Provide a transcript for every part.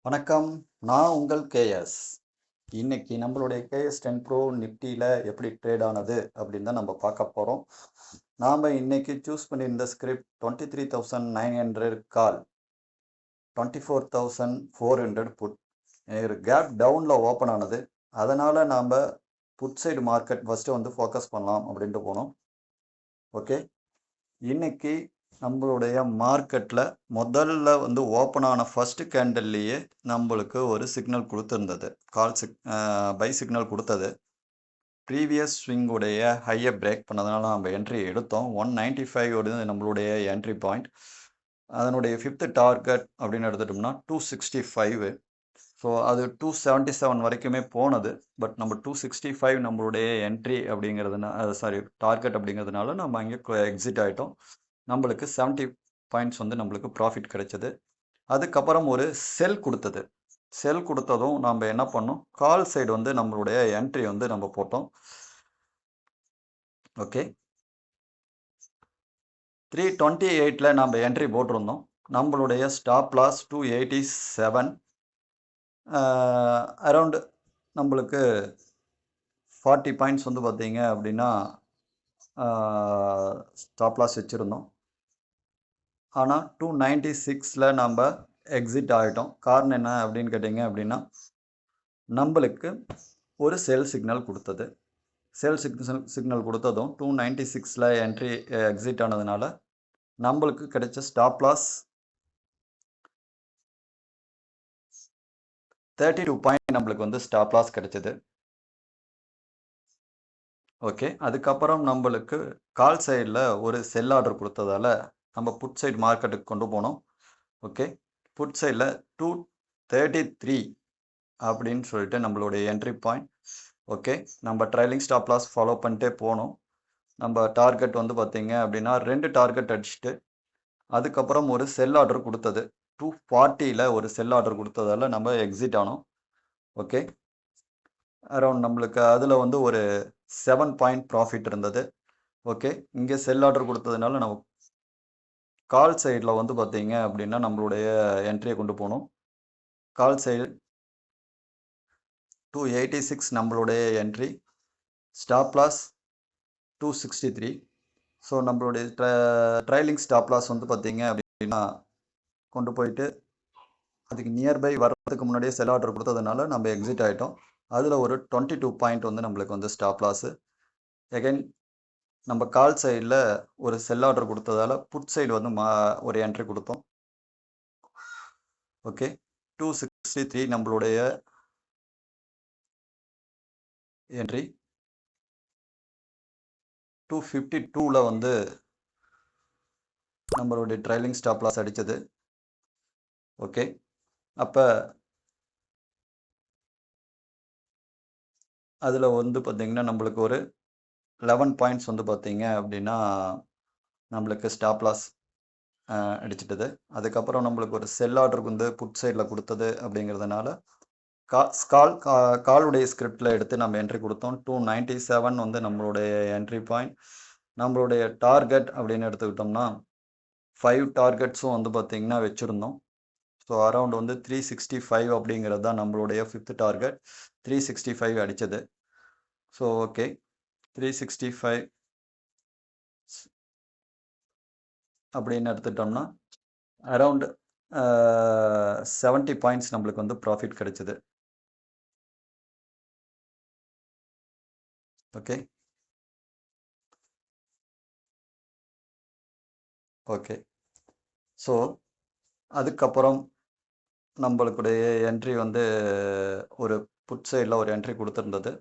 வணக்கம். நான் உங்கள் கேஎஸ். இன்னைக்கு நம்மளுடைய கேஎஸ் 10 ப்ரோ நிஃப்டியில் எப்படி ட்ரேட் ஆனது அப்படின்னு தான் நம்ம பார்க்க போகிறோம். நாம் இன்னைக்கு சூஸ் பண்ணியிருந்த ஸ்கிரிப்ட் 23,900 கால், 24,400 புட். ஒரு கேப் டவுனில் ஓப்பன் ஆனது. அதனால் நாம் புட் சைடு மார்க்கெட் ஃபஸ்ட்டு வந்து ஃபோக்கஸ் பண்ணலாம் அப்படின்ட்டு போனோம். ஓகே, இன்னைக்கு நம்மளுடைய மார்க்கெட்டில் முதல்ல வந்து ஓப்பன் ஆன ஃபர்ஸ்ட் கேண்டல்லையே நம்மளுக்கு ஒரு சிக்னல் கொடுத்துருந்தது. பை சிக்னல் கொடுத்தது. ப்ரீவியஸ் ஸ்விங்குடைய ஹையை பிரேக் பண்ணதுனால நம்ம என்ட்ரி எடுத்தோம். 195 நம்மளுடைய என்ட்ரி பாயிண்ட். அதனுடைய 5th டார்கெட் அப்படின்னு எடுத்துட்டோம்னா 265. ஸோ அது 277 வரைக்குமே போனது. பட் நம்ம 265 நம்மளுடைய என்ட்ரி அப்படிங்கிறதுனால டார்கெட் அப்படிங்கிறதுனால நம்ம அங்கே எக்ஸிட் ஆகிட்டோம். நம்மளுக்கு 70 பாயிண்ட்ஸ் வந்து நம்மளுக்கு ப்ராஃபிட் கிடைச்சது. அதுக்கப்புறம் ஒரு செல் கொடுத்தது. செல் கொடுத்ததும் நம்ம என்ன பண்ணோம், கால் சைடு வந்து நம்மளுடைய என்ட்ரி வந்து நம்ம போட்டோம். ஓகே, 328 நம்ம என்ட்ரி போட்டிருந்தோம். நம்மளுடைய ஸ்டாப் லாஸ் 287. அரவுண்டு நம்மளுக்கு 40 பாயிண்ட்ஸ் வந்து பார்த்தீங்க அப்படின்னா ஸ்டாப் லாஸ் வச்சுருந்தோம். ஆனால் 296 நம்ம எக்ஸிட் ஆகிட்டோம். காரணம் என்ன அப்படின்னு கேட்டிங்க அப்படின்னா, நம்மளுக்கு ஒரு செல் சிக்னல் கொடுத்தது. செல் சிக்னல் கொடுத்ததும் 296 என்ட்ரி எக்ஸிட் ஆனதுனால நம்மளுக்கு கிடைச்ச ஸ்டாப் லாஸ் 32 பாயிண்ட் நம்மளுக்கு வந்து ஸ்டாப் லாஸ் கிடைச்சது. ஓகே, அதுக்கப்புறம் நம்மளுக்கு கால் சைடில் ஒரு செல் ஆர்டர் கொடுத்ததால நம்ம புட் சைடு மார்க்கெட்டுக்கு கொண்டு போனோம். ஓகே, புட் சைடில் 233 அப்படின்னு சொல்லிட்டு நம்மளுடைய என்ட்ரி பாயிண்ட். ஓகே, நம்ம ட்ரைலிங் ஸ்டாப் லாஸ் ஃபாலோ பண்ணிட்டே போனோம். நம்ம டார்கெட் வந்து பார்த்தீங்க அப்படின்னா 2 டார்கெட் அடிச்சுட்டு அதுக்கப்புறம் ஒரு செல் ஆர்டர் கொடுத்தது. 240 ஒரு செல் ஆர்டர் கொடுத்ததால நம்ம எக்ஸிட் ஆனோம். ஓகே, அரௌண்ட் நம்மளுக்கு அதில் வந்து ஒரு 7 பாயிண்ட் ப்ராஃபிட் இருந்தது. ஓகே, இங்கே செல் ஆர்டர் கொடுத்ததுனால நம்ம கால் சைடில் வந்து பார்த்தீங்க அப்படின்னா நம்மளுடைய என்ட்ரியை கொண்டு போனோம். கால் சைடு 286 நம்மளுடைய என்ட்ரி, ஸ்டாப் லாஸ் 263. ஸோ நம்மளுடைய ட்ரைலிங் ஸ்டாப் லாஸ் வந்து பார்த்தீங்க அப்படின்னா கொண்டு போயிட்டு அதுக்கு நியர்பை வர்றதுக்கு முன்னாடியே செல் ஆர்டர் கொடுத்ததுனால நம்ம எக்ஸிட் ஆகிட்டோம். அதில் ஒரு 22 பாயிண்ட் வந்து நம்மளுக்கு வந்து ஸ்டாப் லாஸு. எகைன் நம்ம கால் சைடில் ஒரு செல் ஆர்டர் கொடுத்ததால புட் சைடு வந்து ஒரு என்ட்ரி கொடுத்தோம். ஓகே, 263 நம்மளுடைய என்ட்ரி. 252 வந்து நம்மளுடைய ட்ரைலிங் ஸ்டாப் லாஸ் அடித்தது. ஓகே, அப்போ அதில் வந்து பார்த்திங்கன்னா நம்மளுக்கு ஒரு 11 பாயிண்ட்ஸ் வந்து பார்த்தீங்க அப்படின்னா நம்மளுக்கு ஸ்டாப் லாஸ் அடிச்சிட்டது. அதுக்கப்புறம் நம்மளுக்கு ஒரு செல் ஆர்டருக்கு வந்து புட் சைடில் கொடுத்தது அப்படிங்கிறதுனால காலுடைய ஸ்கிரிப்டில் எடுத்து நம்ம என்ட்ரி கொடுத்தோம். 297 வந்து நம்மளுடைய என்ட்ரி பாயிண்ட். நம்மளுடைய டார்கெட் அப்படின்னு எடுத்துக்கிட்டோம்னா 5 டார்கெட்ஸும் வந்து பார்த்திங்கன்னா வச்சுருந்தோம். ஸோ அரௌண்ட் வந்து 365 அப்படிங்கிறது தான் நம்மளுடைய 5th டார்கெட். 365 அடித்தது. ஸோ ஓகே, 365 அப்படின்னு எடுத்துட்டோம்னா அரவுண்ட் 70 பாயிண்ட்ஸ் நம்மளுக்கு வந்து ப்ராஃபிட் கிடைச்சிது. Okay, okay. ஸோ அதுக்கப்புறம் நம்மளுக்குடைய என்ட்ரி வந்து ஒரு புட் சைடில் ஒரு என்ட்ரி கொடுத்துருந்தது.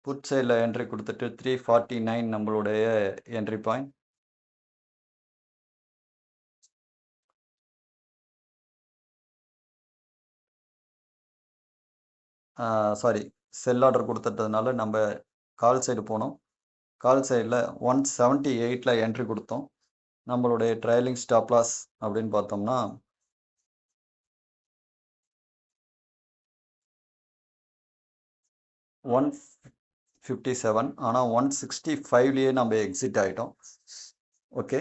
புட் சைடில் என்ட்ரி கொடுத்துட்டு 349 நம்மளுடைய entry point. Sorry, sell order கொடுத்துட்டதுனால நம்ம கால் சைடு போனோம். கால் சைடில் 178 என்ட்ரி கொடுத்தோம். நம்மளுடைய ட்ரைலிங் ஸ்டாப் லாஸ் அப்படின்னு பார்த்தோம்னா 157. ஆனால் 165 நம்ம எக்ஸிட் ஆகிட்டோம். ஓகே,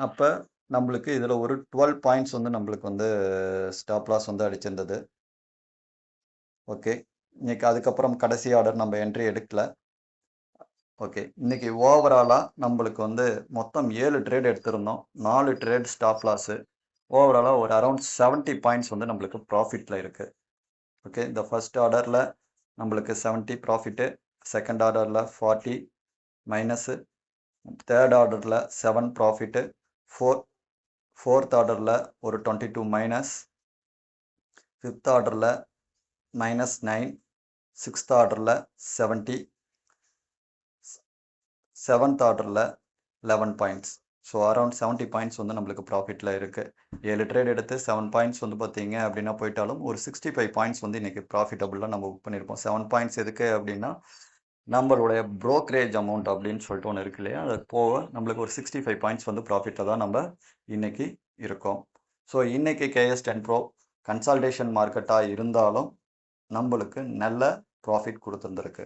அப்போ நம்மளுக்கு இதில் ஒரு 12 பாயிண்ட்ஸ் வந்து நம்மளுக்கு வந்து ஸ்டாப் லாஸ் வந்து அடிச்சிருந்தது. ஓகே, இன்னைக்கு அதுக்கப்புறம் கடைசி ஆர்டர் நம்ம என்ட்ரி எடுக்கல. ஓகே, இன்னைக்கு ஓவராலாக நம்மளுக்கு வந்து மொத்தம் 7 ட்ரேட் எடுத்திருந்தோம். 4 ட்ரேட் ஸ்டாப் லாஸு. ஓவராலாக ஒரு அரௌண்ட் 70 பாயிண்ட்ஸ் வந்து நம்மளுக்கு ப்ராஃபிட்டில் இருக்குது. ஓகே, இந்த ஃபர்ஸ்ட் ஆர்டரில் நம்மளுக்கு 70 ப்ராஃபிட்டு, செகண்ட் ஆர்டரில் 40 மைனஸு, தேர்ட் ஆர்டரில் 7 ப்ராஃபிட்டு, ஃபோர்த் ஆர்டரில் ஒரு 22 மைனஸ், ஃபிஃப்த் ஆர்டரில் -9, சிக்ஸ்த் ஆர்டரில் 70, செவன்த் ஆர்டரில் 11 பாயிண்ட்ஸ். ஸோ அரௌண்ட் 70 பாயிண்ட்ஸ் வந்து நம்மளுக்கு ப்ராஃபிட்டில் இருக்குது. 7 ட்ரேட் எடுத்து 7 பாயிண்ட்ஸ் வந்து பார்த்தீங்க அப்படின்னா போயிட்டாலும் ஒரு 65 பாயிண்ட்ஸ் வந்து இன்றைக்கி ப்ராஃபிட்டபுளாக நம்ம புக் பண்ணியிருப்போம். 7 பாயிண்ட்ஸ் எதுக்கு அப்படின்னா நம்மளுடைய ப்ரோக்கரேஜ் அமௌண்ட் அப்படின்னு சொல்லிட்டு ஒன்று இருக்கு இல்லையா, அது போக நம்மளுக்கு ஒரு 65 பாயிண்ட்ஸ் வந்து ப்ராஃபிட்டில் தான் நம்ம இன்றைக்கி இருக்கோம். ஸோ இன்றைக்கி KS10 Pro கன்சால்டேஷன் மார்க்கெட்டாக இருந்தாலும் நம்மளுக்கு நல்ல ப்ராஃபிட் கொடுத்துருந்துருக்கு.